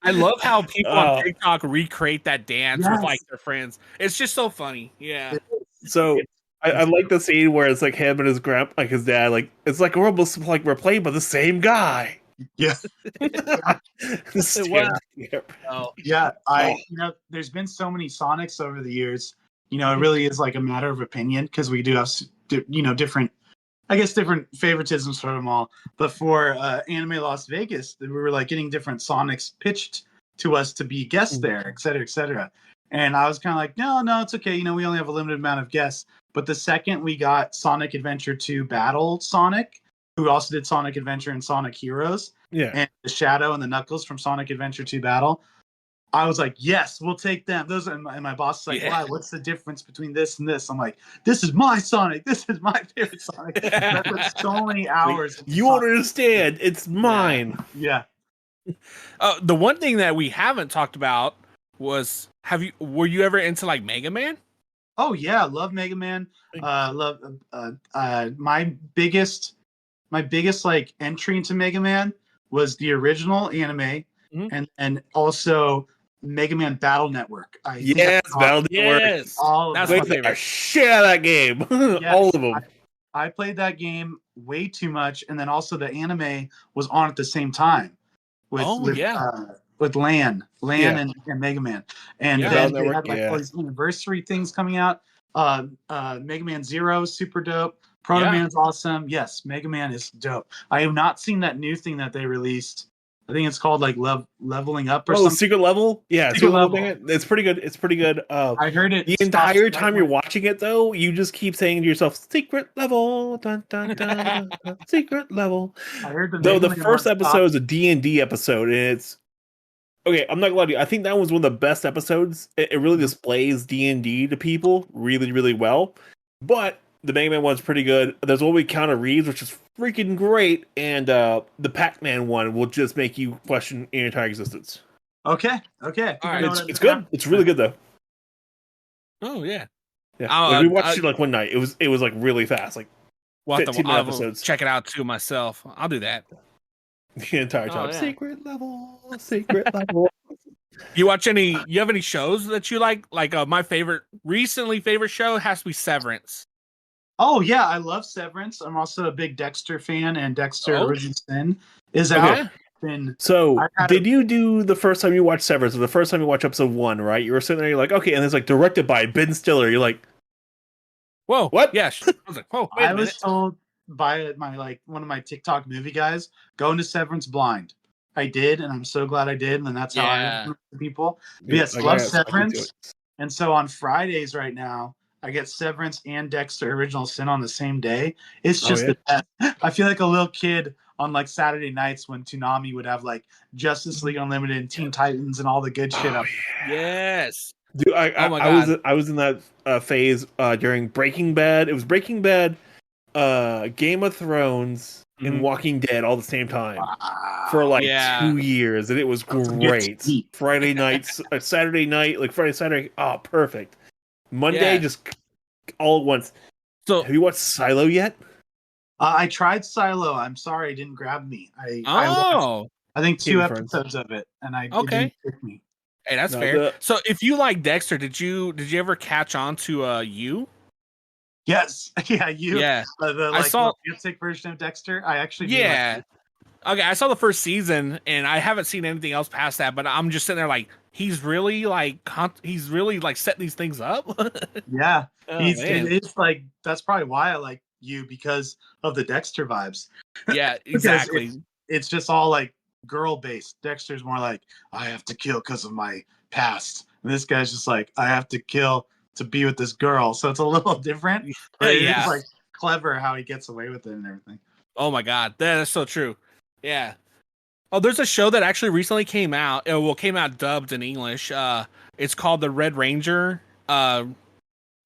I love how people on TikTok recreate that dance with like their friends. It's just so funny. Yeah. So I like the scene where it's like him and his grandpa, like his dad, like it's like we're almost like we're played by the same guy. Yeah. Yeah. There's been so many Sonics over the years. It really is like a matter of opinion because we do have different favoritisms for them all. But for Anime Las Vegas, we were like getting different Sonics pitched to us to be guests there, et cetera, et cetera. And I was kind of like, no, it's okay. We only have a limited amount of guests. But the second we got Sonic Adventure 2 Battle Sonic, who also did Sonic Adventure and Sonic Heroes, and the Shadow and the Knuckles from Sonic Adventure 2 Battle, I was like, yes, we'll take them. Those and my boss is like, why? What's the difference between this and this? I'm like, this is my Sonic. This is my favorite Sonic. I put so many hours. You won't understand. It's mine. Yeah. The one thing that we haven't talked about was, were you ever into like Mega Man? Oh yeah, love Mega Man. Love my biggest like entry into Mega Man was the original anime, and also Mega Man Battle Network. Battle Network. That's my favorite. Shit out of that game. All of them. I played that game way too much, and then also the anime was on at the same time. with Lan and Mega Man, and then they had like all these anniversary things coming out. Mega Man Zero, super dope. Proto Man's awesome. Yes, Mega Man is dope. I have not seen that new thing that they released. I think it's called like leveling up or something. Secret Level. Yeah, Secret Level. It's pretty good. It's pretty good. I heard it the entire time you're watching it, though. You just keep saying to yourself, "Secret level, dun, dun, dun, dun, secret level." I heard the first episode is a D&D episode, and it's okay. I'm not gonna lie to you. I think that was one of the best episodes. It really displays D&D to people really, really well. But the Mega Man one's pretty good. There's one with Keanu Reeves, which is freaking great, and the Pac-Man one will just make you question your entire existence. Okay. All right. It's good. It's really good though. Oh yeah. We watched it like one night. It was like really fast, like 15 episodes. Check it out too myself. I'll do that the entire time. Yeah. Secret level. You have any shows that you like? Like my recently favorite show has to be Severance. Oh yeah, I love Severance. I'm also a big Dexter fan, and Dexter Original Sin is out. So, did you do the first time you watched Severance, or the first time you watched episode 1, right? You were sitting there, you're like, okay, and it's like directed by Ben Stiller. You're like, whoa, what? Yeah, I was like, whoa. I was told by one of my TikTok movie guys, go into Severance blind. I did, and I'm so glad I did, and that's how I know people. But yes, love Severance. And so on Fridays right now, I get Severance and Dexter Original Sin on the same day. It's just the best. I feel like a little kid on like Saturday nights when Toonami would have like Justice League Unlimited and Teen Titans and all the good shit up. Yes. Dude, I was in that phase during Breaking Bad. It was Breaking Bad, Game of Thrones, and Walking Dead all the same time for like 2 years, and it was great. Friday nights, Saturday night, like Saturday. Oh, perfect. Monday, just all at once. So, have you watched Silo yet? I tried Silo. I'm sorry, it didn't grab me. I watched, I think 2 episodes of it, and it didn't pick me. Hey, that's fair. So, if you like Dexter, did you ever catch on to You? Yes, yeah, You. Yeah, I saw the music version of Dexter. I actually Okay, I saw the first season, and I haven't seen anything else past that. But I'm just sitting there like, he's really setting these things up. Yeah, it's like that's probably why I like You, because of the Dexter vibes. Yeah, exactly. It's just all like girl based. Dexter's more like, I have to kill because of my past, and this guy's just like, I have to kill to be with this girl. So it's a little different. But it's like clever how he gets away with it and everything. Oh my god, that is so true. Yeah. Oh, there's a show that actually recently came out. Came out dubbed in English. It's called The Red Ranger. Red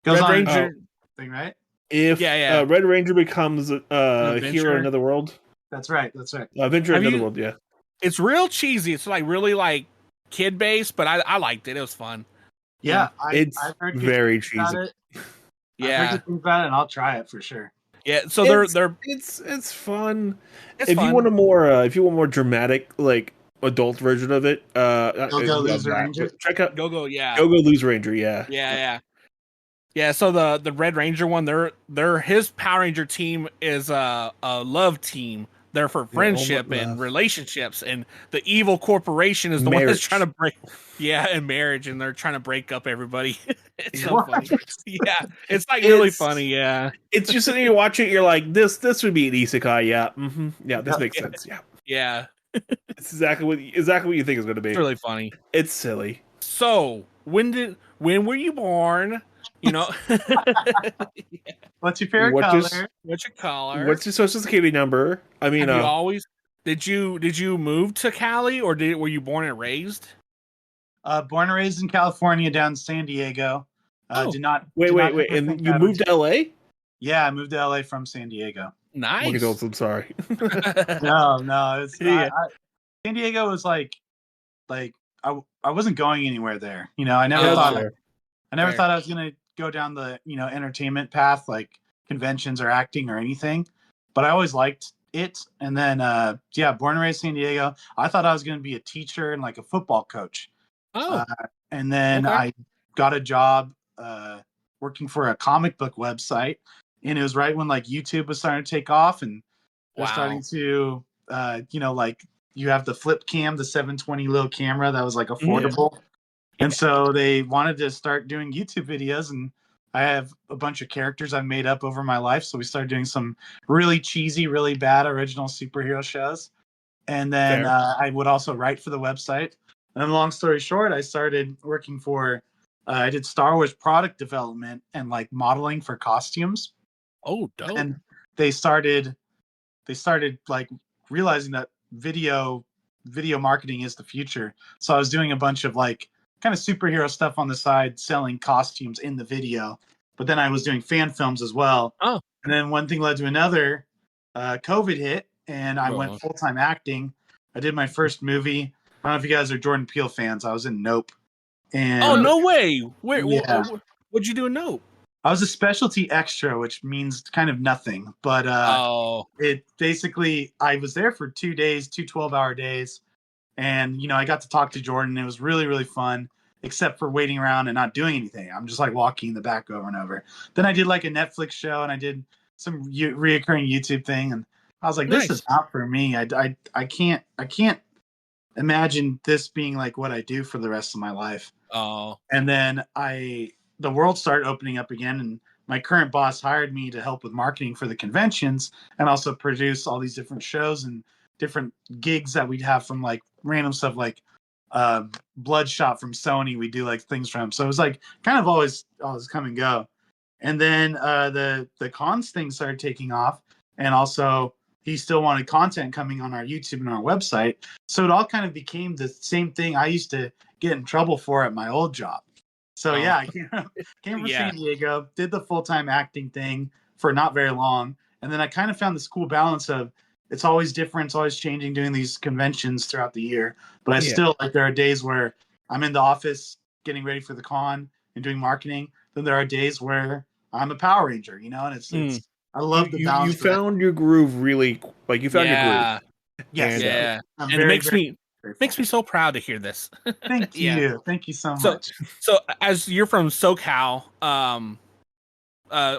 Ranger thing, right? If Red Ranger becomes a hero in another world. That's right. Adventure in another world, yeah. It's real cheesy. It's like really like kid based, but I liked it. It was fun. Yeah, I've heard very cheesy. Yeah, I've heard good things about it, and I'll try it for sure. Yeah, so it's fun. If you want a more dramatic like adult version of it, Go-Go Loser Ranger. Check out Go-Go Loser Ranger. Yeah. So the Red Ranger one, his Power Ranger team is a love team. They're for friendship and relationships, and the evil corporation is the one that's trying to break. Yeah, and marriage, and they're trying to break up everybody. It's so funny. Yeah, it's like really funny. Yeah, it's just sitting here watching it. You're like, this would be an isekai. Yeah, yeah, this makes sense. Yeah. It's exactly what you think it's going to be. It's really funny. It's silly. So when were you born? You know, what's your favorite color? What's your color? What's your social security number? I mean, have you always did you move to Cali, or were you born and raised? Born and raised in California, down in San Diego. Did not wait, and you moved to LA? Yeah, I moved to LA from San Diego. Nice. I'm sorry. No, it's San Diego was like I wasn't going anywhere there. You know, I never thought I was gonna go down the entertainment path, like conventions or acting or anything. But I always liked it. And then born and raised San Diego. I thought I was gonna be a teacher and like a football coach. And then I got a job working for a comic book website, and it was right when like YouTube was starting to take off, and they're starting to like you have the flip cam, the 720 little camera that was like Yeah. affordable. And so they wanted to start doing YouTube videos, and I have a bunch of characters I've made up over my life. So we started doing some really cheesy, really bad original superhero shows. And then I would also write for the website. And then long story short, I started working for, I did Star Wars product development and like modeling for costumes. Oh, dope. And they started like realizing that video marketing is the future. So I was doing a bunch of like kind of superhero stuff on the side, selling costumes in the video. But then I was doing fan films as well. Oh. And then one thing led to another. COVID hit, and I went full-time acting. I did my first movie. I don't know if you guys are Jordan Peele fans. I was in Nope. And no way! What'd you do in Nope? I was a specialty extra, which means kind of nothing. But it basically, I was there for 2 days, 2 12-hour days. And, you know, I got to talk to Jordan. It was really, really fun, except for waiting around and not doing anything. I'm just like walking in the back over and over. Then I did like a Netflix show, and I did some reoccurring YouTube thing. And I was like, this is not for me. I can't imagine this being like what I do for the rest of my life. Oh. And then the world started opening up again, and my current boss hired me to help with marketing for the conventions and also produce all these different shows and different gigs that we'd have from like random stuff like Bloodshot from Sony. We do like things from him. So it was like kind of always come and go. And then the cons thing started taking off, and also he still wanted content coming on our YouTube and our website. So it all kind of became the same thing I used to get in trouble for at my old job. So yeah, I came from San Diego, did the full-time acting thing for not very long. And then I kind of found this cool balance of it's always different, it's always changing, doing these conventions throughout the year. But I still, like, there are days where I'm in the office getting ready for the con and doing marketing. Then there are days where I'm a Power Ranger, you know, and it's I love the balance. You found your groove really, like you found your groove. Yes, and it makes me so proud to hear this. Thank you. Thank you so much. So as you're from SoCal,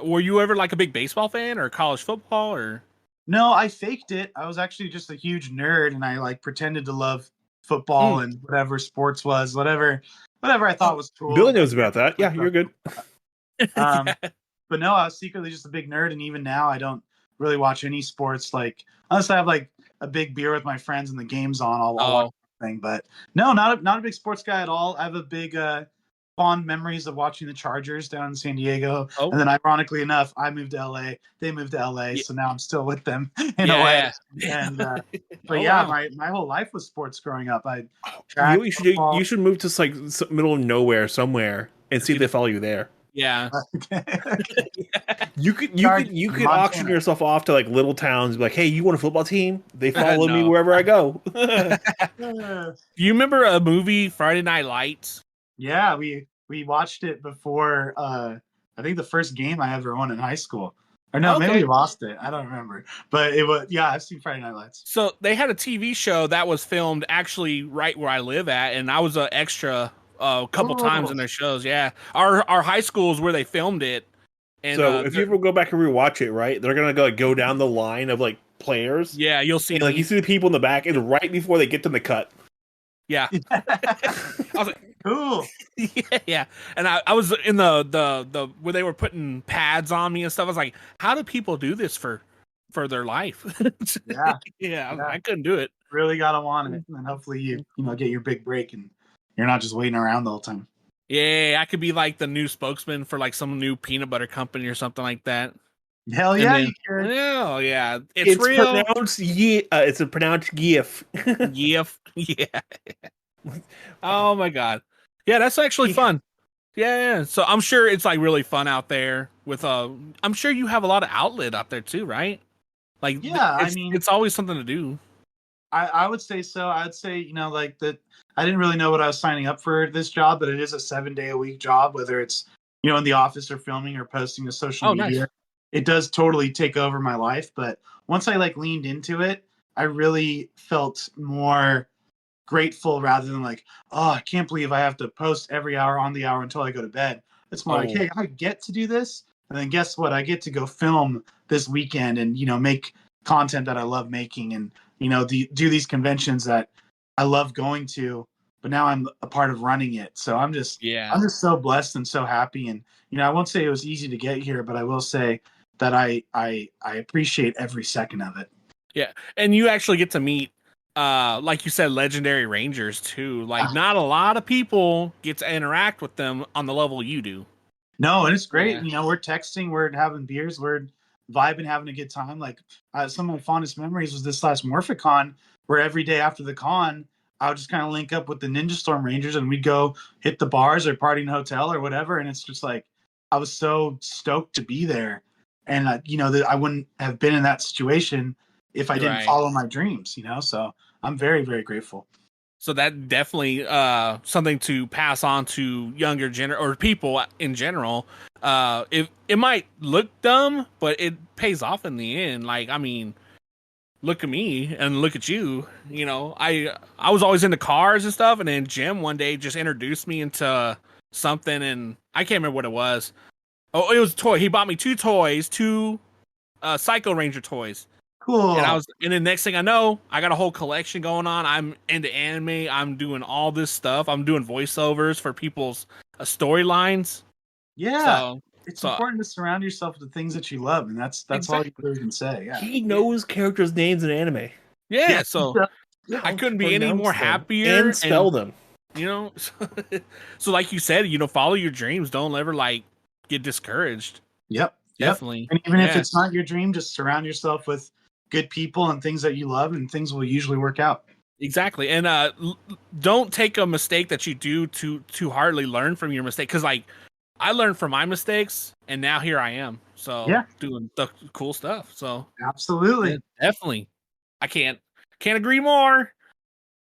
were you ever like a big baseball fan or college football or? No, I faked it. I was actually just a huge nerd, and I like pretended to love football and whatever sports was, whatever I thought was cool. Billy knows about that. Yeah, you're good. But no, I was secretly just a big nerd, and even now I don't really watch any sports. Like, unless I have like a big beer with my friends and the game's on, I'll watch the thing. But no, not a big sports guy at all. I have a big fond memories of watching the Chargers down in San Diego. And then ironically enough, I moved to LA. They moved to LA, so now I'm still with them in a way. And but my whole life was sports growing up. You should move to like middle of nowhere somewhere and see if they follow you there. Yeah. You could auction yourself off to like little towns, be like, hey, you want a football team? They follow me wherever I go. Do you remember a movie, Friday Night Lights? Yeah, we watched it before I think the first game I ever won in high school. Or no, maybe we lost it. I don't remember. But it was I've seen Friday Night Lights. So they had a TV show that was filmed actually right where I live at, and I was an extra a couple times in their shows. Yeah, our high school is where they filmed it. And so if you ever go back and rewatch it, right, they're gonna go down the line of like players. Yeah, you'll see. And, like you see the people in the back, and right before they get to the cut. Yeah, I was like, cool. Yeah, and I was in the where they were putting pads on me and stuff. I was like, how do people do this for their life? Yeah, I couldn't do it. Really gotta want it, and hopefully you get your big break and you're not just waiting around the whole time. Yeah, I could be like the new spokesman for like some new peanut butter company or something like that. Hell yeah, you can. Hell yeah, it's real. It's a pronounced GIF. GIF. Yeah. Oh my god. Yeah, that's actually fun. Yeah. So I'm sure it's like really fun out there with I'm sure you have a lot of outlet out there too, right? Like it's always something to do. I would say so. I'd say, like that I didn't really know what I was signing up for this job, but it is a 7-day-a-week job, whether it's, in the office or filming or posting to social media. Nice. It does totally take over my life. But once I like leaned into it, I really felt more grateful rather than like, oh, I can't believe I have to post every hour on the hour until I go to bed. It's more like, hey, I get to do this. And then guess what? I get to go film this weekend and, make content that I love making. And do these conventions that I love going to, but now I'm a part of running it. So I'm just so blessed and so happy. And I won't say it was easy to get here, but I will say that I appreciate every second of it. Yeah, and you actually get to meet, like you said, legendary rangers too. Like, not a lot of people get to interact with them on the level you do. No, and it's great. Yeah. We're texting, we're having beers, we're vibing, having a good time. Like, some of my fondest memories was this last Morphicon, where every day after the con, I would just kind of link up with the Ninja Storm Rangers, and we'd go hit the bars or party in a hotel or whatever. And it's just like, I was so stoked to be there, and I wouldn't have been in that situation if I didn't follow my dreams. So I'm very, very grateful. So that definitely something to pass on to younger or people in general. It might look dumb, but it pays off in the end. Like, I mean, look at me and look at you. I was always into cars and stuff, and then Jim one day just introduced me into something, and I can't remember what it was. Oh, it was a toy. He bought me two Psycho Ranger toys. Cool. And then next thing I know, I got a whole collection going on. I'm into anime. I'm doing all this stuff. I'm doing voiceovers for people's storylines. Yeah. So, it's important to surround yourself with the things that you love, and that's all you really can say. Yeah. He knows characters' names in anime. Yeah, so I couldn't be any more happier. And spell them. So like you said, follow your dreams. Don't ever get discouraged. Yep. Definitely. And even if it's not your dream, just surround yourself with good people and things that you love, and things will usually work out. Exactly. And don't take a mistake that you do to hardly learn from your mistake, because I learned from my mistakes, and now here I am. So doing the cool stuff. So absolutely, definitely, I can't agree more.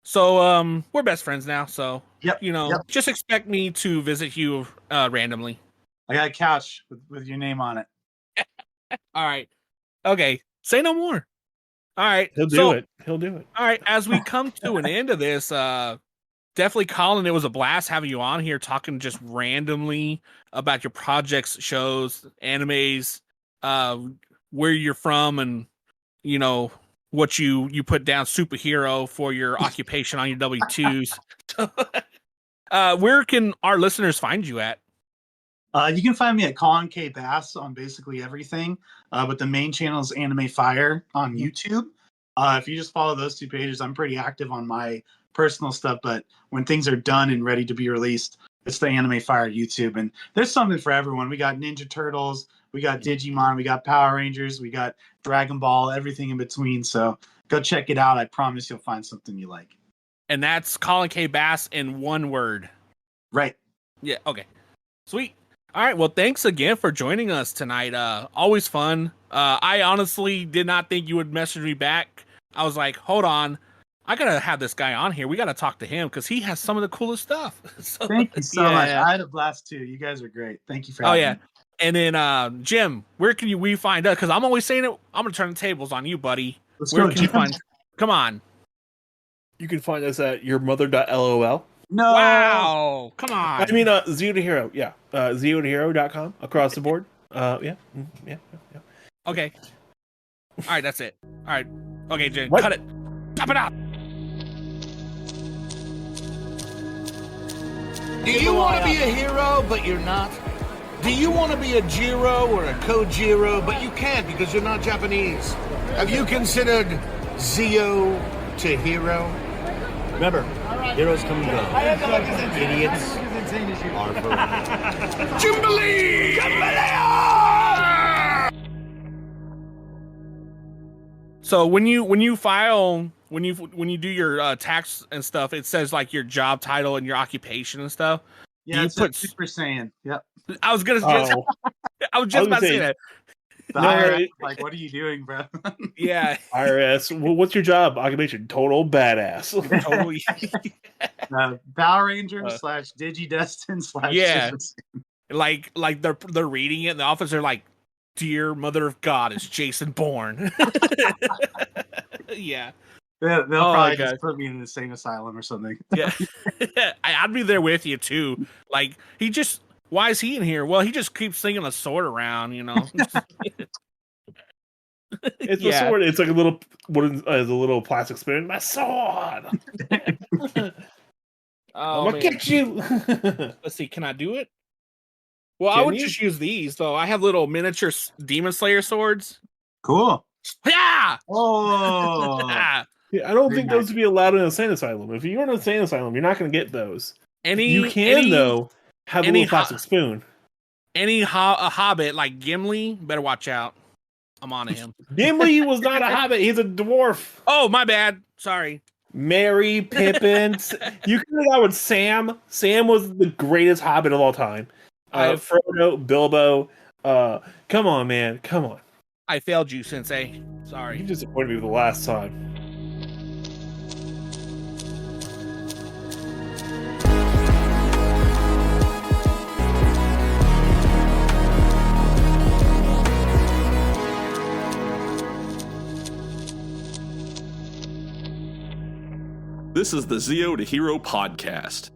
So we're best friends now. So just expect me to visit you randomly. I got a couch with your name on it. All right. Okay. Say no more. All right. He'll do it. All right. As we come to an end of this, definitely, Collin, it was a blast having you on here talking just randomly about your projects, shows, animes, where you're from, and what you put down superhero for your occupation on your W-2s. Where can our listeners find you at? You can find me at Collin K. Bass on basically everything, but the main channel is Anime Fire on YouTube. If you just follow those two pages, I'm pretty active on my personal stuff, but when things are done and ready to be released, it's the Anime Fire YouTube. And there's something for everyone. We got Ninja Turtles, we got Digimon, we got Power Rangers, we got Dragon Ball, everything in between. So go check it out. I promise you'll find something you like. And that's Collin K. Bass in one word. Right. Yeah. Okay. Sweet. All right. Well, thanks again for joining us tonight. Always fun. I honestly did not think you would message me back. I was like, hold on. I got to have this guy on here. We got to talk to him because he has some of the coolest stuff. So, thank you so much. I had a blast too. You guys are great. Thank you for having me. And then, Jim, where can we find us? Because I'm always saying it. I'm going to turn the tables on you, buddy. Where can you find? Come on. You can find us at yourmother.lol. No. Wow. Come on. I mean, Zero to Hero. Yeah. ZeroToHero.com across the board. Yeah. Okay. All right. That's it. All right. Okay, Jim. What? Cut it. Chop it out. Do you want to be a hero, but you're not? Do you want to be a Jiro or a Kojiro, but you can't because you're not Japanese? Have you considered Zio to Hero? Remember, heroes come and go. Idiots are forever. Jimbalee! So when you file, when you do your tax and stuff, it says like your job title and your occupation and stuff. Yeah, it's put Super Saiyan. Yep. I was just about to say that. Like, what are you doing, bro? Yeah. IRS. Well, what's your job occupation? Total badass. Totally. Power Ranger / Digidestin / yeah. Like they're reading it, and the officer like, "Dear Mother of God, it's Jason Bourne." Yeah. They'll probably just put me in the insane asylum or something. Yeah. I'd be there with you too. Like, why is he in here? Well, he just keeps slinging a sword around, It's a sword. It's like a little little plastic spoon. My sword. I'm gonna get you. Let's see. Can I do it? Well, I would just use these though. I have little miniature Demon Slayer swords. Cool. Yeah. Oh. Yeah, I don't think those would be allowed in an insane asylum. If you're in an insane asylum, you're not going to get those. You can though have a little plastic spoon. Any a hobbit like Gimli, better watch out. I'm on to him. Gimli was not a hobbit; he's a dwarf. Oh, my bad. Sorry. Merry, Pippin. You can do that with Sam. Sam was the greatest hobbit of all time. Frodo, Bilbo. Come on, man. Come on. I failed you, Sensei. Sorry. You disappointed me the last time. This is the Zio to Hero podcast.